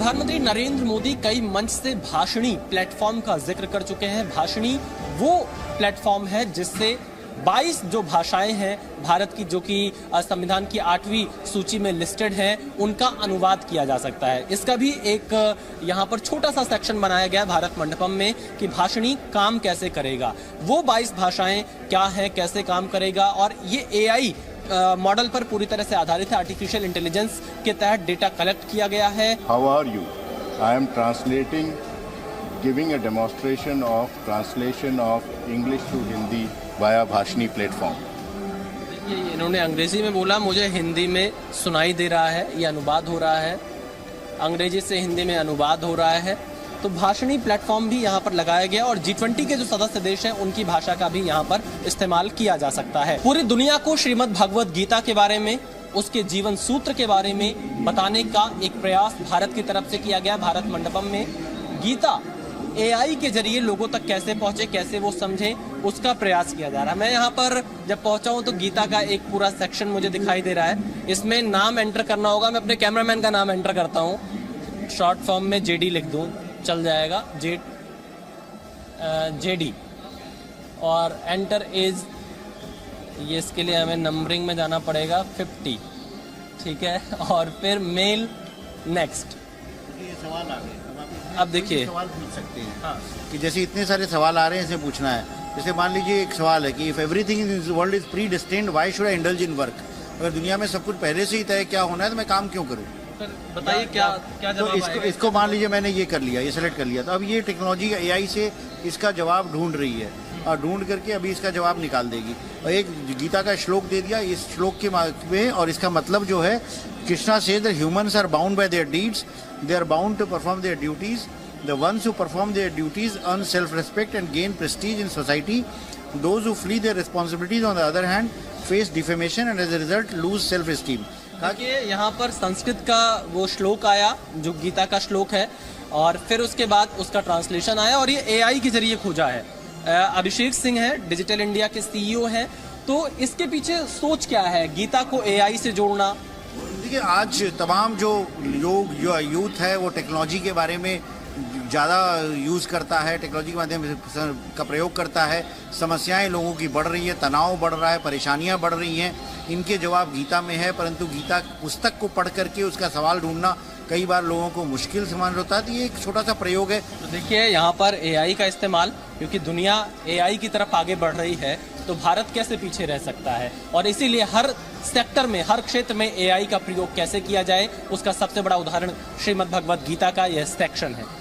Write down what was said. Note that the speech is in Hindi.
प्रधानमंत्री नरेंद्र मोदी कई मंच से भाषणी प्लेटफॉर्म का जिक्र कर चुके हैं। भाषणी वो प्लेटफॉर्म है जिससे 22 जो भाषाएं हैं भारत की, जो कि संविधान की 8वीं सूची में लिस्टेड हैं, उनका अनुवाद किया जा सकता है। इसका भी एक यहाँ पर छोटा सा सेक्शन बनाया गया है भारत मंडपम में कि भाषणी काम कैसे करेगा। वो 22 भाषाएं क्या हैं, कैसे काम करेगा, और ये AI मॉडल पर पूरी तरह से आधारित है। आर्टिफिशियल इंटेलिजेंस के तहत डेटा कलेक्ट किया गया है। How are you? I am translating, giving a demonstration of translation of English to Hindi via Bhashini platform. देखिए, इन्होंने अंग्रेजी में बोला, मुझे हिंदी में सुनाई दे रहा है, ये अनुवाद हो रहा है, अंग्रेजी से हिंदी में अनुवाद हो रहा है। तो भाषणी प्लेटफॉर्म भी यहाँ पर लगाया गया और G20 के जो सदस्य देश हैं उनकी भाषा का भी यहाँ पर इस्तेमाल किया जा सकता है। पूरी दुनिया को श्रीमद् भगवद गीता के बारे में, उसके जीवन सूत्र के बारे में बताने का एक प्रयास भारत की तरफ से किया गया। भारत मंडपम में गीता AI के जरिए लोगों तक कैसे पहुंचे, कैसे वो समझे, उसका प्रयास किया जा रहा है। मैं यहाँ पर जब पहुंचा हूँ तो गीता का एक पूरा सेक्शन मुझे दिखाई दे रहा है। इसमें नाम एंटर करना होगा। मैं अपने कैमरामैन का नाम एंटर करता हूँ, शॉर्ट फॉर्म में JD लिख दूँ, चल जाएगा, JD, और एंटर एज, ये इसके लिए हमें नंबरिंग में जाना पड़ेगा 50, ठीक है, और फिर मेल, नेक्स्ट। ये सवाल आ गए, अब देखिए सवाल पूछ सकते हैं। हाँ, कि जैसे इतने सारे सवाल आ रहे हैं, इसे पूछना है। जैसे मान लीजिए एक सवाल है कि if everything in this world is pre destined, why should I indulge in work? अगर दुनिया में सब कुछ पहले से ही तय क्या होना है तो मैं काम क्यों करूँ? बताइए क्या जवाब तो इसको मान लीजिए मैंने ये कर लिया, ये सेलेक्ट कर लिया, तो अब ये टेक्नोलॉजी AI से इसका जवाब ढूंढ रही है और ढूंढ करके अभी इसका जवाब निकाल देगी। और एक गीता का श्लोक दे दिया, इस श्लोक के में, और इसका मतलब जो है, Krishna says that humans are bound by their deeds, they are bound to perform their duties, the ones who perform their duties earn self-respect and gain prestige in society, those who flee their responsibilities on the other hand face defamation and as a result lose self-esteem। देखिए यहाँ पर संस्कृत का वो श्लोक आया जो गीता का श्लोक है, और फिर उसके बाद उसका ट्रांसलेशन आया और ये AI के जरिए खोजा है। अभिषेक सिंह है, डिजिटल इंडिया के CEO हैं। तो इसके पीछे सोच क्या है, गीता को AI से जोड़ना? देखिए, आज तमाम जो लोग, जो यूथ है, वो टेक्नोलॉजी के बारे में ज़्यादा यूज़ करता है, टेक्नोलॉजी के माध्यम का प्रयोग करता है। समस्याएं लोगों की बढ़ रही है, तनाव बढ़ रहा है, परेशानियां बढ़ रही हैं। इनके जवाब गीता में है, परंतु गीता पुस्तक को पढ़ करके उसका सवाल ढूंढना कई बार लोगों को मुश्किल समझ होता है। तो ये एक छोटा सा प्रयोग है। तो देखिए यहाँ पर AI का इस्तेमाल, क्योंकि दुनिया AI की तरफ आगे बढ़ रही है, तो भारत कैसे पीछे रह सकता है, और इसीलिए हर सेक्टर में, हर क्षेत्र में AI का प्रयोग कैसे किया जाए, उसका सबसे बड़ा उदाहरण श्रीमद् भगवद गीता का यह सेक्शन है।